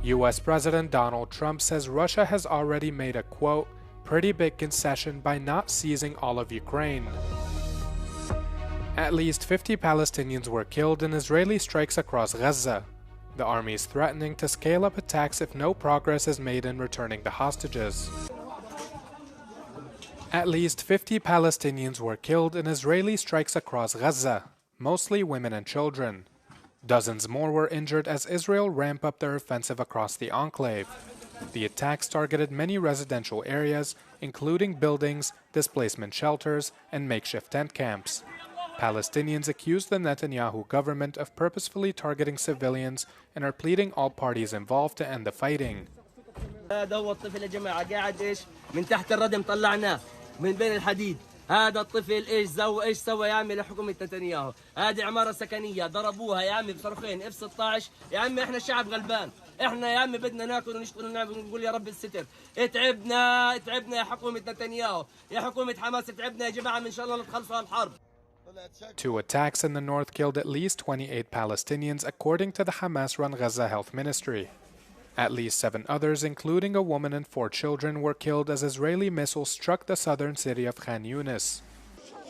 US President Donald Trump says Russia has already made a, quote, pretty big concession by not seizing all of Ukraine. At least 50 Palestinians were killed in Israeli strikes across Gaza. The army is threatening to scale up attacks if no progress is made in returning the hostages. At least 50 Palestinians were killed in Israeli strikes across Gaza, mostly women and children. Dozens more were injured as Israel ramped up their offensive across the enclave. The attacks targeted many residential areas, including buildings, displacement shelters, and makeshift tent camps. Palestinians accused the Netanyahu government of purposefully targeting civilians and are pleading all parties involved to end the fighting. هذا الطفل ايش سوى يا عمي لحكومه نتنياهو؟ هذه عماره سكنيه ضربوها يا عمي بصاروخين اف 16 يا عمي احنا شعب غلبان، احنا يا عمي بدنا ناكل ونشتغل ونقول يا رب الستر، تعبنا يا حكومه نتنياهو، يا حكومه حماس تعبنا يا جماعه ان شاء الله تخلصوا الحرب. Two attacks in the north killed at least 28 Palestinians, according to the Hamas-run Gaza Health Ministry. At least 7 others, including a woman and 4 children, were killed as Israeli missiles struck the southern city of Khan Yunis.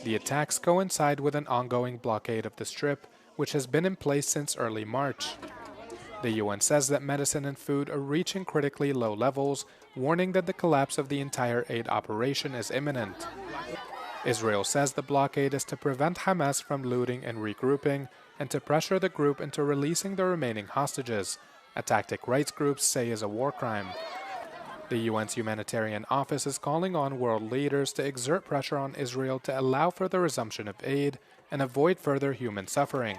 The attacks coincide with an ongoing blockade of the Strip, which has been in place since early March. The UN says that medicine and food are reaching critically low levels, warning that the collapse of the entire aid operation is imminent. Israel says the blockade is to prevent Hamas from looting and regrouping, and to pressure the group into releasing the remaining hostages, a tactic rights groups say is a war crime. The UN's humanitarian office is calling on world leaders to exert pressure on Israel to allow for the resumption of aid and avoid further human suffering.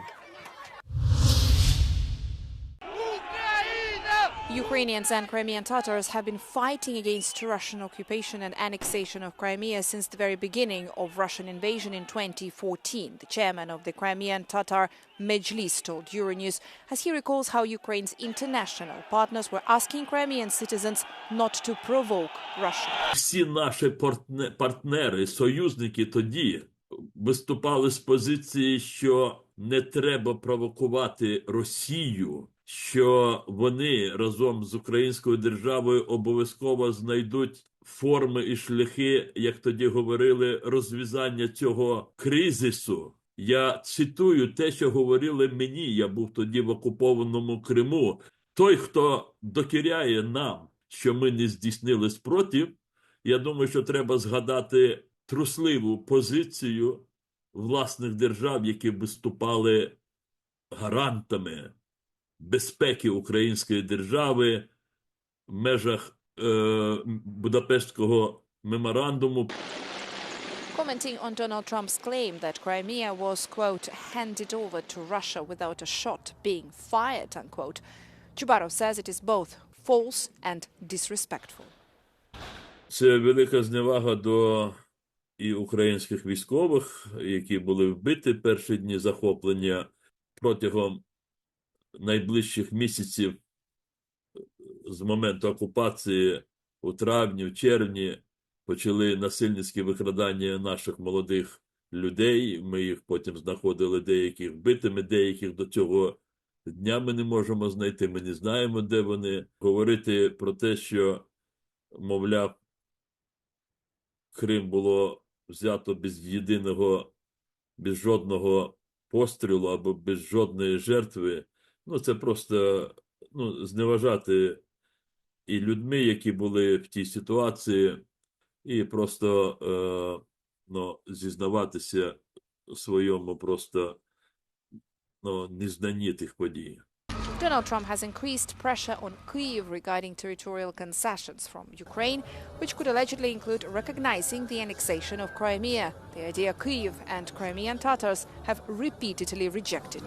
Ukrainians and Crimean Tatars have been fighting against Russian occupation and annexation of Crimea since the very beginning of Russian invasion in 2014. The chairman of the Crimean Tatar Mejlis told Euronews as he recalls how Ukraine's international partners were asking Crimean citizens not to provoke Russia. Всі наші партнери, союзники тоді виступали з позиції, що не треба провокувати Росію, що вони разом з українською державою обов'язково знайдуть форми і шляхи, як тоді говорили, розв'язання цього кризису. Я цитую те, що говорили мені, я був тоді в окупованому Криму. Той, хто докіряє нам, що ми не здійснили спротив, я думаю, що треба згадати трусливу позицію власних держав, які виступали гарантами безпеки української держави в межах Будапештського меморандуму. Commenting on Donald Trump's claim that Crimea was, quote, handed over to Russia without a shot being fired, unquote, Chubarov says it is both false and disrespectful. Це велика зневага до і українських військових, які були вбиті перші дні захоплення. Протягом найближчих місяців з моменту окупації у травні, в червні почали насильницькі викрадання наших молодих людей. Ми їх потім знаходили деяких вбитими, деяких до цього дня ми не можемо знайти, ми не знаємо, де вони. Говорити про те, що, мовляв, Крим було взято без жодного пострілу або без жодної жертви, це просто зневажати і людьми, які були в тій ситуації, і просто зізнаватися в своєму просто незнанні тих подій. Donald Trump has increased pressure on Kyiv regarding territorial concessions from Ukraine, which could allegedly include recognizing the annexation of Crimea, the idea Kyiv and Crimean Tatars have repeatedly rejected.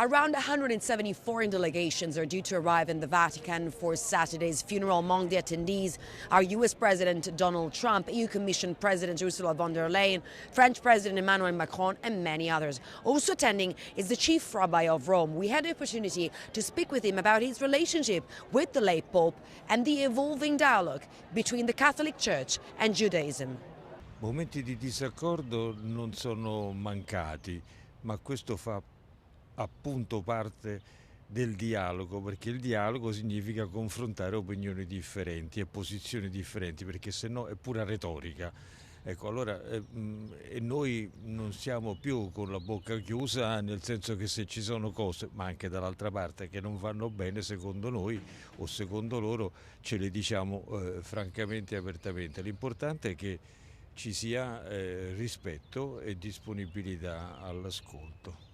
Around 170 foreign delegations are due to arrive in the Vatican for Saturday's funeral. Among the attendees are US President Donald Trump, EU Commission President Ursula von der Leyen, French President Emmanuel Macron, and many others. Also attending is the Chief Rabbi of Rome. We had the opportunity to speak with him about his relationship with the late Pope and the evolving dialogue between the Catholic Church and Judaism. Momenti di disaccordo non sono mancati, ma questo fa appunto parte del dialogo, perché il dialogo significa confrontare opinioni differenti e posizioni differenti, perché se no è pura retorica. Ecco, allora e noi non siamo più con la bocca chiusa, nel senso che se ci sono cose, ma anche dall'altra parte, che non vanno bene secondo noi o secondo loro, ce le diciamo francamente e apertamente. L'importante è che ci sia rispetto e disponibilità all'ascolto.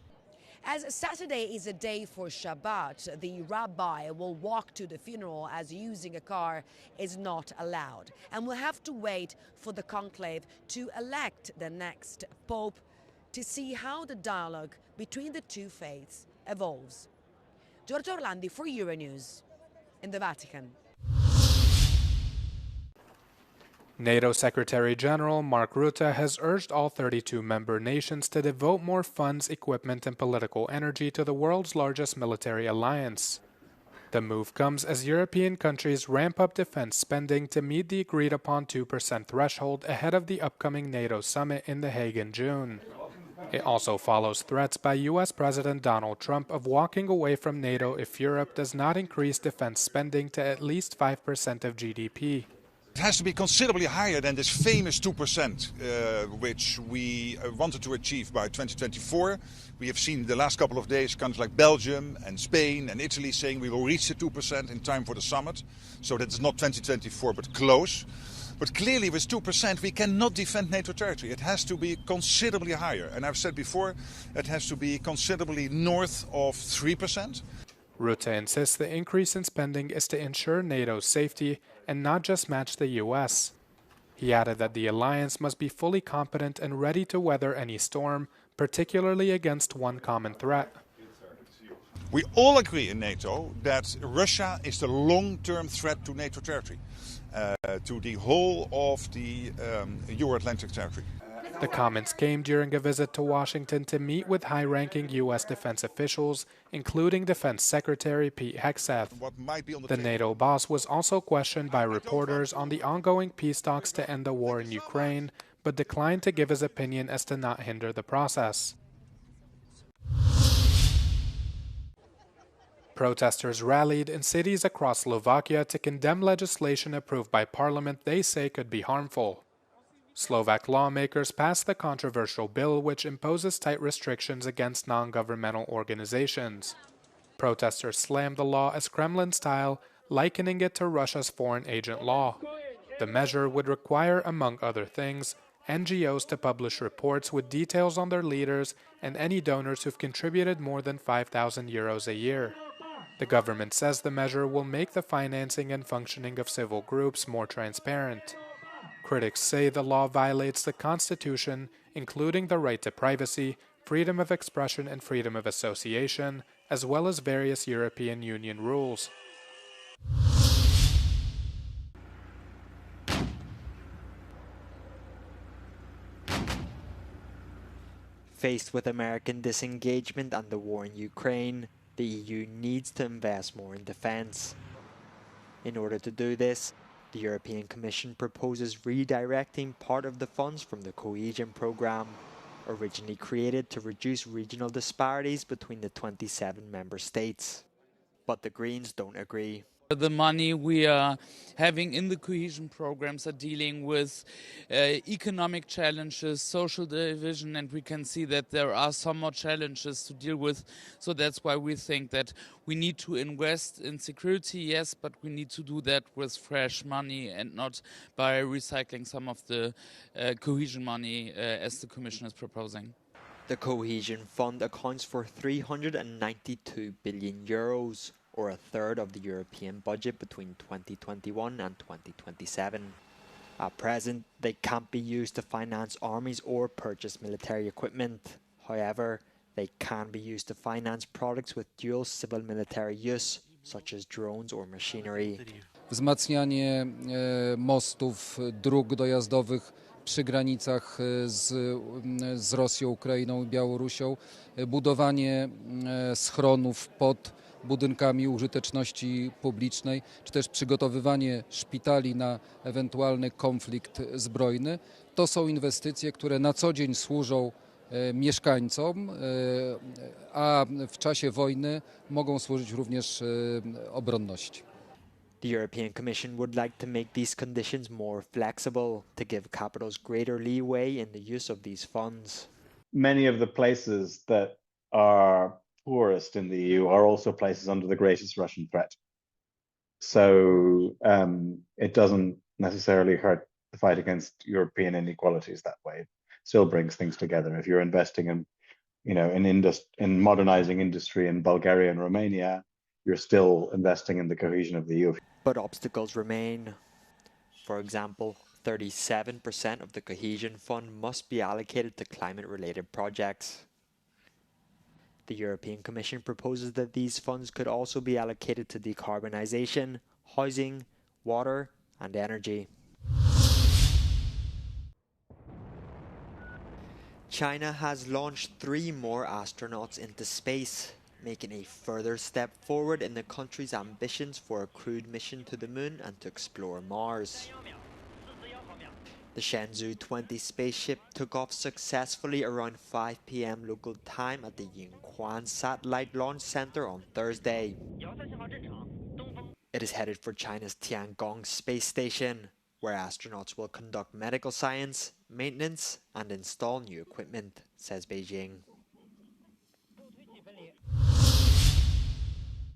As Saturday is a day for Shabbat, the rabbi will walk to the funeral as using a car is not allowed. And we'll have to wait for the conclave to elect the next pope to see how the dialogue between the two faiths evolves. Giorgio Orlandi for Euronews in the Vatican. NATO Secretary-General Mark Rutte has urged all 32 member nations to devote more funds, equipment, and political energy to the world's largest military alliance. The move comes as European countries ramp up defense spending to meet the agreed-upon 2% threshold ahead of the upcoming NATO summit in The Hague in June. It also follows threats by U.S. President Donald Trump of walking away from NATO if Europe does not increase defense spending to at least 5% of GDP. It has to be considerably higher than this famous 2%, which we wanted to achieve by 2024. We have seen the last couple of days countries like Belgium and Spain and Italy saying we will reach the 2% in time for the summit. So that's not 2024, but close. But clearly with 2% we cannot defend NATO territory. It has to be considerably higher. And I've said before, it has to be considerably north of 3%. Rutte insists the increase in spending is to ensure NATO's safety and not just match the U.S. He added that the alliance must be fully competent and ready to weather any storm, particularly against one common threat. We all agree in NATO that Russia is the long-term threat to NATO territory, to the whole of the Euro-Atlantic territory. The comments came during a visit to Washington to meet with high-ranking U.S. defense officials, including Defense Secretary Pete Hegseth. The NATO boss was also questioned by reporters on the ongoing peace talks to end the war in Ukraine, but declined to give his opinion as to not hinder the process. Protesters rallied in cities across Slovakia to condemn legislation approved by parliament they say could be harmful. Slovak lawmakers passed the controversial bill which imposes tight restrictions against non-governmental organizations. Protesters slammed the law as Kremlin-style, likening it to Russia's foreign agent law. The measure would require, among other things, NGOs to publish reports with details on their leaders and any donors who've contributed more than €5,000 a year. The government says the measure will make the financing and functioning of civil groups more transparent. Critics say the law violates the Constitution, including the right to privacy, freedom of expression and freedom of association, as well as various European Union rules. Faced with American disengagement and the war in Ukraine, the EU needs to invest more in defense. In order to do this, the European Commission proposes redirecting part of the funds from the cohesion programme, originally created to reduce regional disparities between the 27 member states. But the Greens don't agree. The money we are having in the cohesion programs are dealing with economic challenges, social division, and we can see that there are some more challenges to deal with. So that's why we think that we need to invest in security, yes, but we need to do that with fresh money and not by recycling some of the cohesion money as the Commission is proposing. The cohesion fund accounts for €392 billion, or a third of the European budget between 2021 and 2027. At present, they can't be used to finance armies or purchase military equipment. However, They can be used to finance products with dual civil-military use, such as drones or machinery. Wzmacnianie mostów, dróg dojazdowych przy granicach z Rosją, Ukrainą i Białorusią, budowanie schronów pod budynkami użyteczności publicznej, czy też przygotowywanie szpitali na ewentualny konflikt zbrojny. To są inwestycje, które na co dzień służą mieszkańcom, a w czasie wojny mogą służyć również obronności. The European Commission would like to make these conditions more flexible to give capitals greater leeway in the use of these funds. Many of the places that are poorest in the EU are also places under the greatest Russian threat. So it doesn't necessarily hurt the fight against European inequalities that way. It still brings things together. If you're investing in, in modernizing industry in Bulgaria and Romania, you're still investing in the cohesion of the EU. But obstacles remain. For example, 37% of the cohesion fund must be allocated to climate-related projects. The European Commission proposes that these funds could also be allocated to decarbonisation, housing, water and energy. China has launched 3 more astronauts into space, making a further step forward in the country's ambitions for a crewed mission to the moon and to explore Mars. The Shenzhou 20 spaceship took off successfully around 5 p.m. local time at the Yingquan Satellite Launch Center on Thursday. It is headed for China's Tiangong space station, where astronauts will conduct medical science, maintenance and install new equipment, says Beijing.